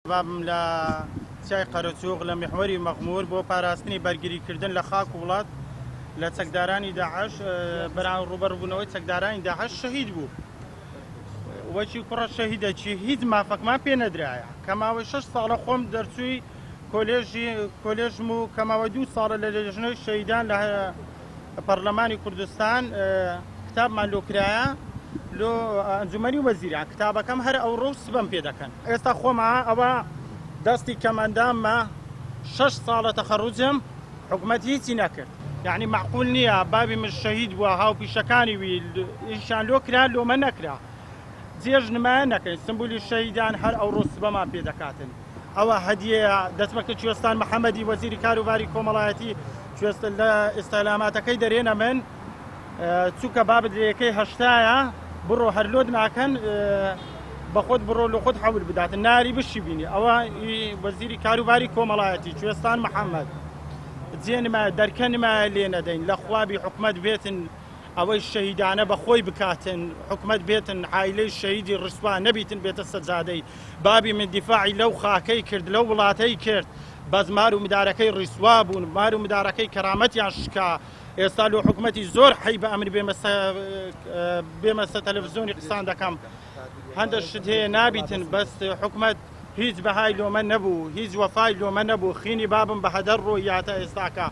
بابم لە چای قەرەچووق لە میحوەری مەغمور بۆ پاراستنی بەرگریکردن لە خاک وڵات لە چەکدارانی داعش بەرامبەر ڕوبەڕبوونەوەی چەکدارانی داعش شەهید بوو. وەچی کوڕە شەهیدەچی هیچ مافەکمان پێ نەدرایە کە ماوەی 6 ساڵە خۆم دەرچووی کۆلێژم و کە ماوەی 2 ساڵە لە لێژنەوەی شەهیدان لە پەرلەمانی کوردستان کتابمان لۆ کرایە لۆ ئەنجومەنی وەزیران کتابەکەم هەر ئەوڕۆ سبەم پێ دەکەن. ئێستا خۆمە ئەوە دەستی کەمەنداممە 6 ساڵە تەخەڕوجم حکومەت هیچی نەکرد. یعنی معقول نییە بابی من شەهید بووە هاوپیشەکانی وی ئیشان لۆ کرا لۆمە نەکرا جێژ نمایە نەکەین سمبولی شەهیدان هەر ئەوڕۆ سبەمان پێ دەکاتن. ئەوە هەدیەیە دەچمەکە کوێستان محەممەدی وەزیری کاروباری کۆمەڵایەتی لە ئێستەلاماتەکەی دەرێنە من چووکە بابت لەکەی هەشتایە بڕۆ هەر لۆت ناکەن بە خۆت بڕۆ لە خۆت حەول بداتن ناری بشی بینی. ئەوە وەزیری کاروباری کۆمەڵایەتی کوێستان محەممەد جێنمە دەرکە نمایە لێ نەدەین لە خوابی حکومەت بێتن ئەوەی شەهیدانە بەخۆی بکاتن حکومەت بێتن عایلەی شەهیدی ڕسوان نەبیتن بێتە سەجادەی بابی من دیفاعی لەو خاکەی کرد لەو وڵاتەی کرد بەس مار و مدارەکەی ڕیسوا بوون مار و مدارەکەی کەرامەتیان شکا. ئێستا لۆ حکومەتی زۆر حەی بە ئەمر بێمەسە تەلەڤیزیۆنی قسان دەکەم هەندە شت هەیە نابیتن بەس حکومەت هیچ بەهای لۆمە نەبوو هیچ وەفای لۆمە نەبوو خینی بابم بە هەدەر ڕۆیاتە ئێستاکە